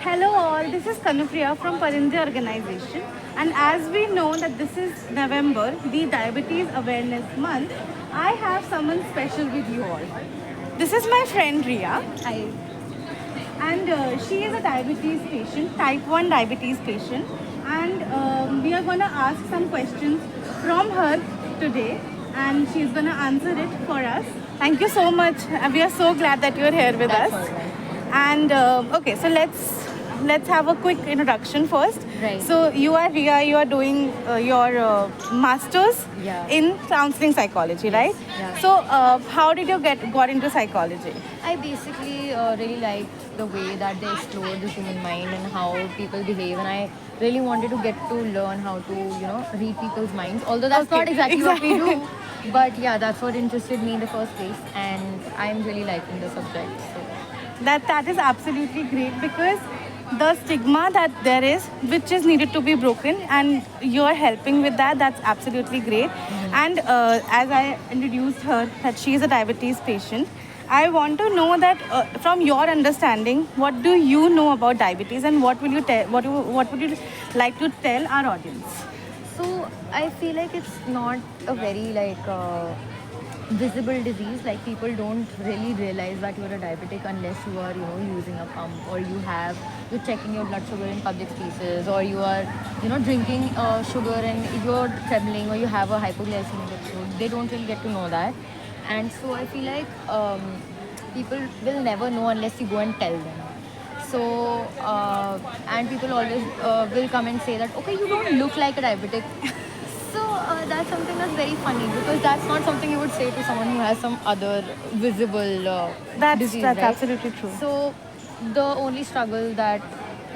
Hello all, this is Kanupriya from Parindya Organization, and as we know that this is November, the Diabetes Awareness Month, I have someone special with you all. This is my friend Ria. Hi. And she is a diabetes patient, type 1 diabetes patient, and we are going to ask some questions from her today, and she's going to answer it for us. Thank you so much. We are so glad that you're here with That's us. all right. And okay, so let's have a quick introduction first. Right. So you are Ria. You are doing your masters Yeah. in counseling psychology, right? Yeah. So how did you got into psychology? I basically really liked the way that they explore the human mind and how people behave, and I really wanted to get to learn how to, read people's minds. Although that's Okay, not exactly what we exactly. do, but yeah, that's what interested me in the first place, and I'm really liking the subject. So That is absolutely great because the stigma that there is, which is needed to be broken, and you are helping with that. That's absolutely great. And as I introduced her, that she is a diabetes patient. I want to know that from your understanding, what do you know about diabetes, and what will you tell? What would you like to tell our audience? So I feel like it's not a very visible disease. Like people don't really realize that you're a diabetic unless you are, using a pump, or you're checking your blood sugar in public spaces, or you are, drinking sugar and you're trembling, or you have a hypoglycemic episode. They don't really get to know that, and so I feel like people will never know unless you go and tell them. So and people always will come and say that, okay, you don't look like a diabetic. So that's something that's very funny, because that's not something you would say to someone who has some other visible disease, That's right? absolutely true. So the only struggle that,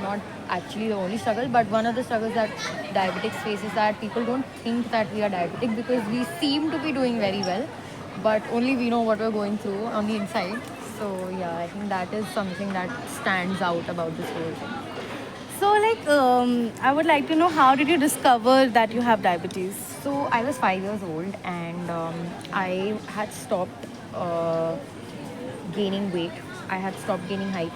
not actually the only struggle, but one of the struggles that diabetics face is that people don't think that we are diabetic, because we seem to be doing very well, but only we know what we're going through on the inside. So yeah, I think that is something that stands out about this whole thing. So, like, I would like to know, how did you discover that you have diabetes? So I was 5 years old, and I had stopped gaining weight. I had stopped gaining height,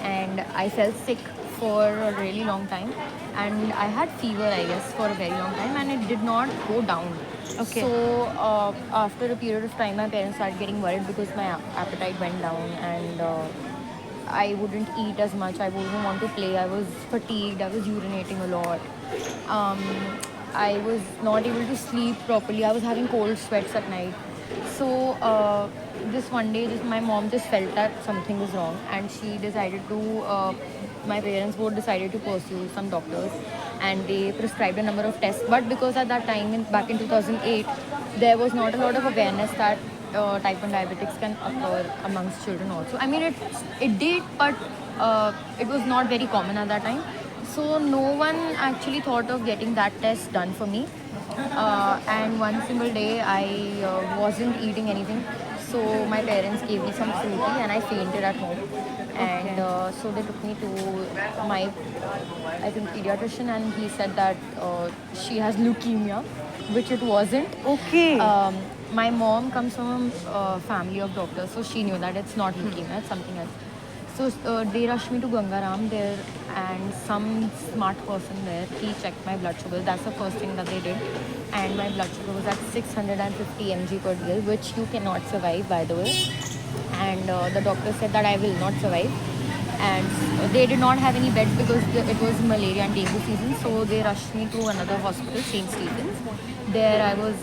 and I felt sick for a really long time. And I had fever, I guess, for a very long time, and it did not go down. Okay. So after a period of time, my parents started getting worried because my appetite went down, and I wouldn't eat as much. I wouldn't want to play. I was fatigued. I was urinating a lot. Um, I was not able to sleep properly. I was having cold sweats at night. So this one day, just my mom just felt that something was wrong, and she decided to. My parents both decided to pursue some doctors, and they prescribed a number of tests. But because at that time, back in 2008, there was not a lot of awareness that type 1 diabetics can occur amongst children also. I mean, it did, but it was not very common at that time. So no one actually thought of getting that test done for me. And one single day, I wasn't eating anything. So my parents gave me some fruity, and I fainted at home. And so they took me to my, I think, pediatrician, and he said that she has leukemia, which it wasn't. Okay. My mom comes from a family of doctors, so she knew that it's not leukemia, it's something else. So they rushed me to Gangaram there, and some smart person there, he checked my blood sugar. That's the first thing that they did. And my blood sugar was at 650 mg per dl, which you cannot survive, by the way. And the doctor said that I will not survive. And they did not have any beds because it was malaria and dengue season. So they rushed me to another hospital, St. Stephen's. There I was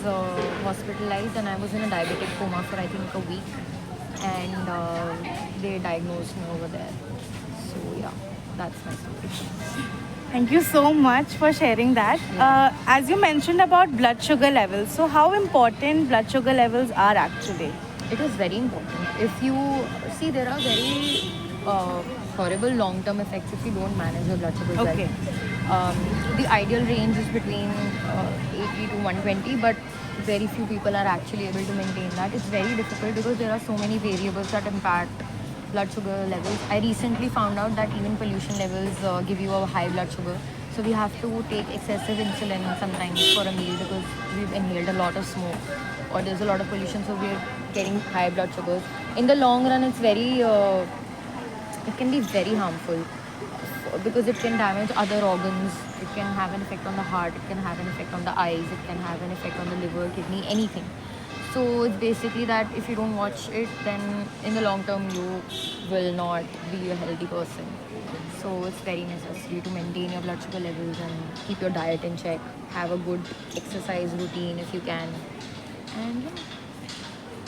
hospitalized, and I was in a diabetic coma for I think a week. And they diagnosed me over there. So yeah, that's my story. Thank you so much for sharing that. As you mentioned about blood sugar levels, so how important blood sugar levels are actually? It is very important. If you see, there are very horrible long-term effects if you don't manage your blood sugar well. Okay. The ideal range is between 80 to 120, but very few people are actually able to maintain that. It's very difficult because there are so many variables that impact blood sugar levels. I recently found out that even pollution levels give you a high blood sugar. So we have to take excessive insulin sometimes for a meal because we've inhaled a lot of smoke, or there's a lot of pollution, so we're getting high blood sugars. In the long run, it can be very harmful. because it can damage other organs. It can have an effect on the heart. It can have an effect on the eyes. It can have an effect on the liver, kidney, anything. So it's basically that if you don't watch it, then in the long term you will not be a healthy person. So it's very necessary to maintain your blood sugar levels and keep your diet in check. Have a good exercise routine if you can. And yeah.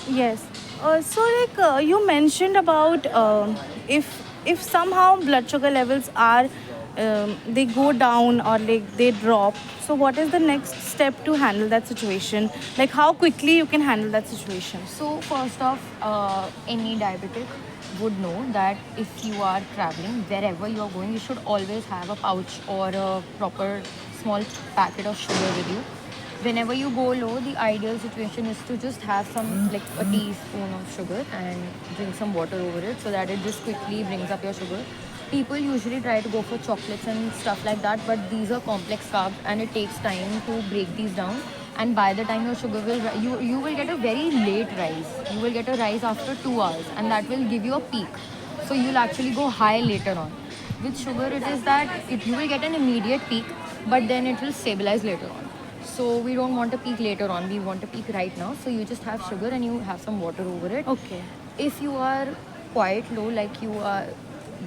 Yes. So like you mentioned about if somehow blood sugar levels are they go down or like they drop. So what is the next step to handle that situation? Like how quickly you can handle that situation? So first off, any diabetic would know that if you are traveling wherever you are going, you should always have a pouch or a proper small packet of sugar with you. Whenever you go low, the ideal situation is to just have some like a teaspoon of sugar and drink some water over it so that it just quickly brings up your sugar. People usually try to go for chocolates and stuff like that, but these are complex carbs and it takes time to break these down. And by the time your sugar will you will get a very late rise. You will get a rise after 2 hours, and that will give you a peak. So you'll actually go high later on. With sugar, it is that you will get an immediate peak, but then it will stabilize later on. So we don't want a peak later on. We want a peak right now. So you just have sugar and you have some water over it. Okay. If you are quite low, like you are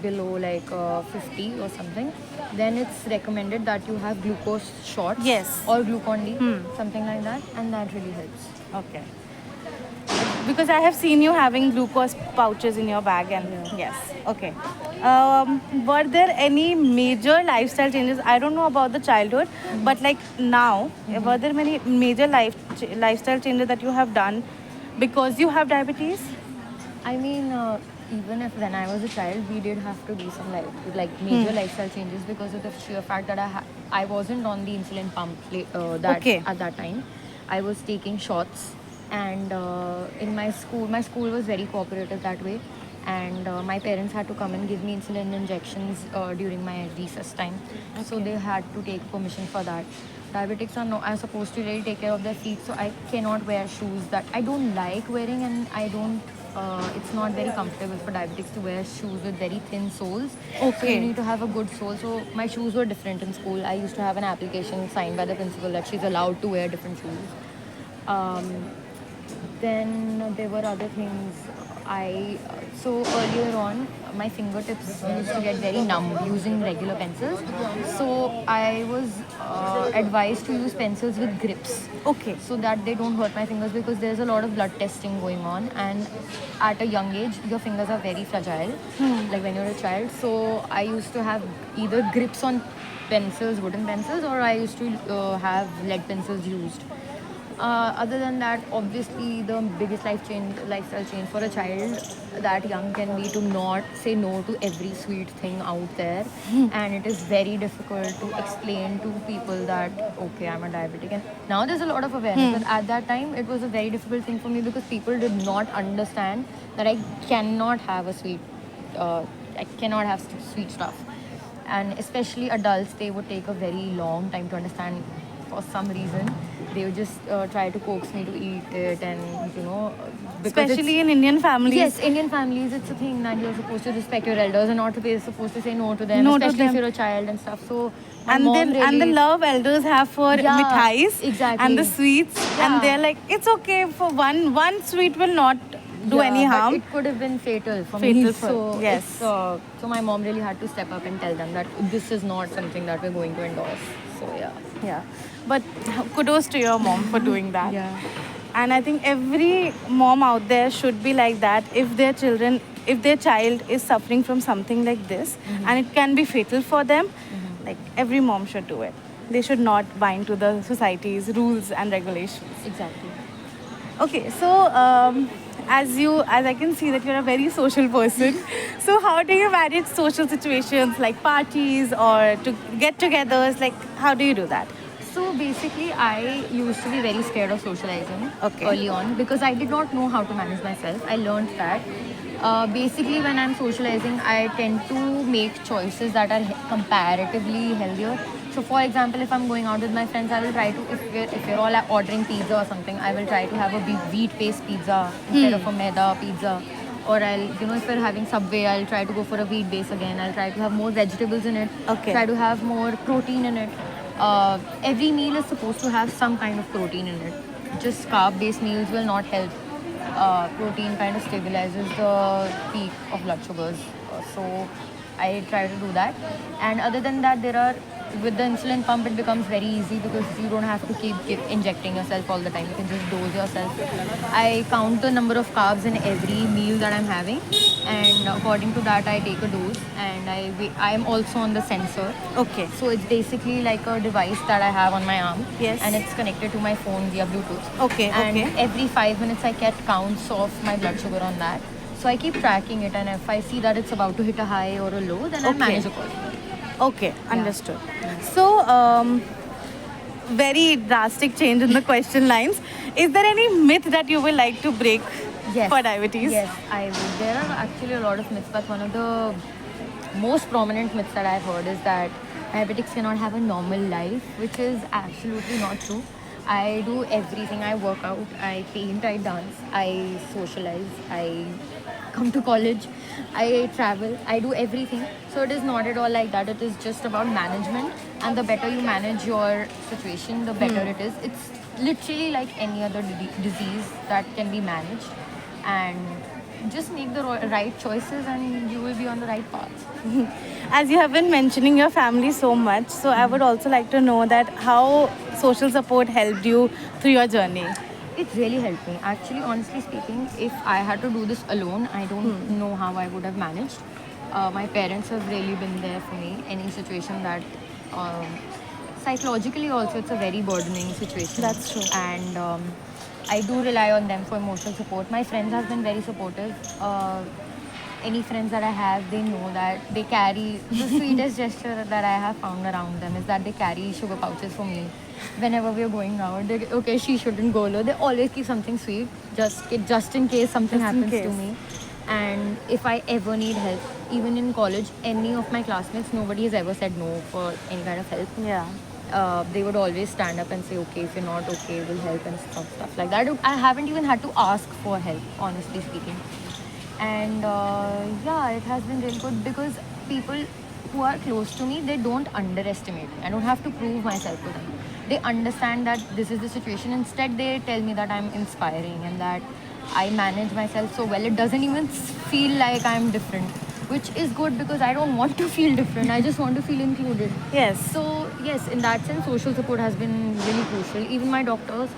below like 50 or something, then it's recommended that you have glucose shots. Yes. Or Glucon D, something like that, and that really helps. Okay. Because I have seen you having glucose pouches in your bag, and yes, okay. Were there any major lifestyle changes? I don't know about the childhood, but like now, were there many major lifestyle changes that you have done because you have diabetes? I mean, even if when I was a child, we did have to do some like major lifestyle changes because of the sheer fact that I wasn't on the insulin pump that Okay. at that time. I was taking shots, and in my school was very cooperative that way, and my parents had to come and give me insulin injections during my recess time. So they had to take permission for that. Diabetics are supposed to really take care of their feet, so I cannot wear shoes that I don't like wearing, and I don't. It's not very comfortable for diabetics to wear shoes with very thin soles. So Okay. you need to have a good sole. So my shoes were different in school. I used to have an application signed by the principal that she's allowed to wear different shoes. Um, then there were other things. So earlier on, my fingertips used to get very numb using regular pencils. So I was advised to use pencils with grips, Okay. so that they don't hurt my fingers, because there's a lot of blood testing going on, and at a young age your fingers are very fragile, like when you're a child. So I used to have either grips on pencils, wooden pencils, or I used to have lead pencils used. Other than that, obviously the biggest lifestyle change for a child that young can be to not say no to every sweet thing out there. And it is very difficult to explain to people that okay, I'm a diabetic. And now there's a lot of awareness, but at that time it was a very difficult thing for me because people did not understand that I cannot have a sweet I cannot have sweet stuff. And especially adults, they would take a very long time to understand. For some reason they would just try to coax me to eat it, and because Especially in Indian families. yes, Indian families, it's a thing that you're supposed to respect your elders and not to be supposed to say no to them, No to especially if them. you're a child and stuff. So my And mom then and the really- love elders have for Yeah, mithais exactly. and the sweets, Yeah. and they're like, it's okay for one sweet will not do Yeah, any but harm. it could have been fatal for Fatal me. for- So yes. so my mom really had to step up and tell them that this is not something that we're going to endorse. So yeah. Yeah, but kudos to your mom for doing that. Yeah. And I think every mom out there should be like that. If their child is suffering from something like this, and it can be fatal for them, like every mom should do it. They should not bind to the society's rules and regulations. Exactly. Okay, so as I can see that you're a very social person. So how do you manage social situations like parties or to get-togethers? Like how do you do that? So basically, I used to be very scared of socializing Okay. early on because I did not know how to manage myself. I learned that basically when I'm socializing, I tend to make choices that are comparatively healthier. So for example, if I'm going out with my friends, I will try to, if we're all ordering pizza or something, I will try to have a wheat-based pizza instead of a maida pizza. or I'll, you know, if we're having Subway, I'll try to go for a wheat base again. I'll try to have more vegetables in it. Okay. Try to have more protein in it. Every meal is supposed to have some kind of protein in it. Just carb-based meals will not help. Protein kind of stabilizes the peak of blood sugars. So I try to do that. And other than that, there are, with the insulin pump, it becomes very easy because you don't have to keep injecting yourself all the time. You can just dose yourself. I count the number of carbs in every meal that I'm having, and according to that, I take a dose. And I am also on the sensor. Okay. So it's basically like a device that I have on my arm. Yes. And it's connected to my phone via Bluetooth. Okay, And okay. every 5 minutes I get counts of my blood sugar on that. So I keep tracking it, and if I see that it's about to hit a high or a low, then I Okay. manage accordingly. Okay, understood. So, very drastic change in the question lines. Is there any myth that you will like to break for diabetes? Yes, I would. There are actually a lot of myths, but one of the most prominent myths that I've heard is that diabetics cannot have a normal life, which is absolutely not true. I do everything. I work out, I paint, I dance, I socialize, I come to college, I travel, I do everything. So it is not at all like that. It is just about management, and the better you manage your situation, the better it is. It's literally like any other disease that can be managed, and just make the right choices and you will be on the right path. As you have been mentioning your family so much, so I would also like to know that how social support helped you through your journey. It really helped me. Actually, honestly speaking, if I had to do this alone, I don't know how I would have managed. My parents have really been there for me. Any situation that, psychologically also, it's a very burdening situation. That's true. And I do rely on them for emotional support. My friends have been very supportive. Any friends that I have, they know that they carry the sweetest gesture that I have found around them is that they carry sugar pouches for me. Whenever we are going out, okay, she shouldn't go low. They always keep something sweet, just in case something Just in happens to case. me. And if I ever need help, even in college, any of my classmates, nobody has ever said no for any kind of help. Yeah. They would always stand up and say, okay, if you're not okay, we'll help and stuff like that. I haven't even had to ask for help, honestly speaking. And yeah, it has been really good because people who are close to me, they don't underestimate me. I don't have to prove myself to them. They understand that this is the situation. Instead, they tell me that I'm inspiring and that I manage myself so well. It doesn't even feel like I'm different, which is good because I don't want to feel different. I just want to feel included. Yes. So yes, in that sense, social support has been really crucial. Even my doctors,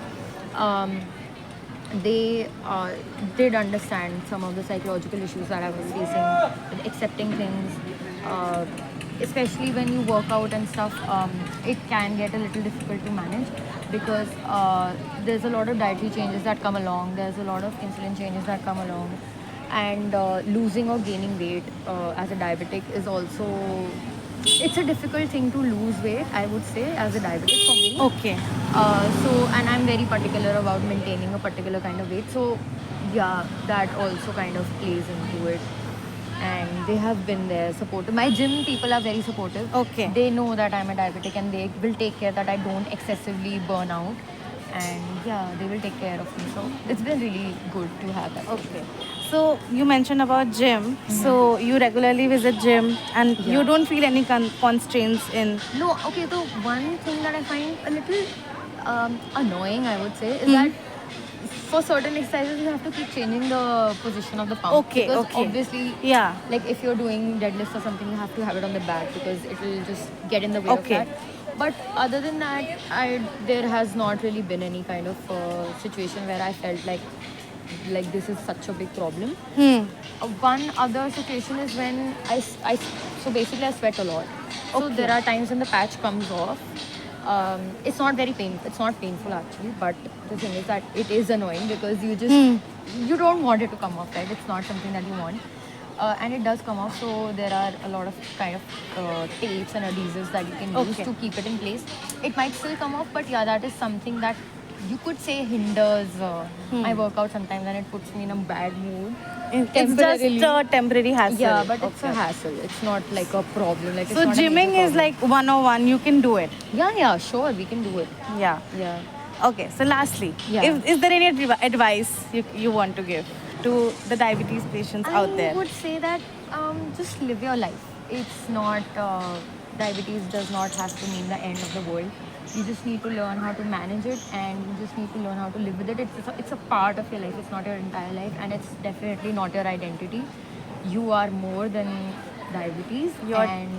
they did understand some of the psychological issues that I was facing, with accepting things. Especially when you work out and stuff, it can get a little difficult to manage because there's a lot of dietary changes that come along. There's a lot of insulin changes that come along, and losing or gaining weight as a diabetic is also, it's a difficult thing to lose weight, I would say, as a diabetic for me. Okay. And I'm very particular about maintaining a particular kind of weight. So yeah, that also kind of plays into it. And they have been there supportive. My gym people are very supportive. Okay. They know that I'm a diabetic and they will take care that I don't excessively burn out. And yeah, they will take care of me. So it's been really good to have that. Okay. So you mentioned about gym. So you regularly visit gym and you Yeah. don't feel any constraints in. No, okay, the one thing that I find a little annoying, I would say, is that for certain exercises you have to keep changing the position of the pump. Okay, Because okay. obviously, Yeah. like if you're doing deadlifts or something, you have to have it on the back because it will just get in the way Okay. of that. But other than that, there has not really been any kind of situation where I felt like this is such a big problem. One other situation is when so basically I sweat a lot. So Okay. there are times when the patch comes off. It's not very painful. It's not painful actually, but the thing is that it is annoying because you don't want it to come off, right? It's not something that you want. And it does come off, so there are a lot of kind of tapes and adhesives that you can use Okay. to keep it in place. It might still come off, but yeah, that is something that you could say hinders my workout sometimes, and it puts me in a bad mood. It's Temporarily. just a temporary hassle. Yeah, but it's a Okay. hassle. It's not like a problem. Like it's So not a major gymming is problem. like 101. You can do it. Yeah, sure, we can do it. Yeah. Yeah. Okay. So lastly, Yeah. is there any advice you want to give to the diabetes patients out there? I would say that just live your life. It's not, diabetes does not have to mean the end of the world. You just need to learn how to manage it, and you just need to learn how to live with it. It's a part of your life. It's not your entire life, and it's definitely not your identity. You are more than diabetes. And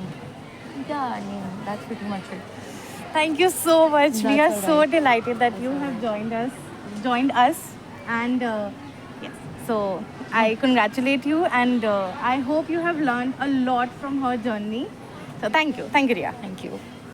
yeah, I mean, that's pretty much it. Thank you so much. We are That's so alright. delighted that you have joined us, and yes. So I congratulate you, and I hope you have learned a lot from her journey. So thank you, Ria. Thank you.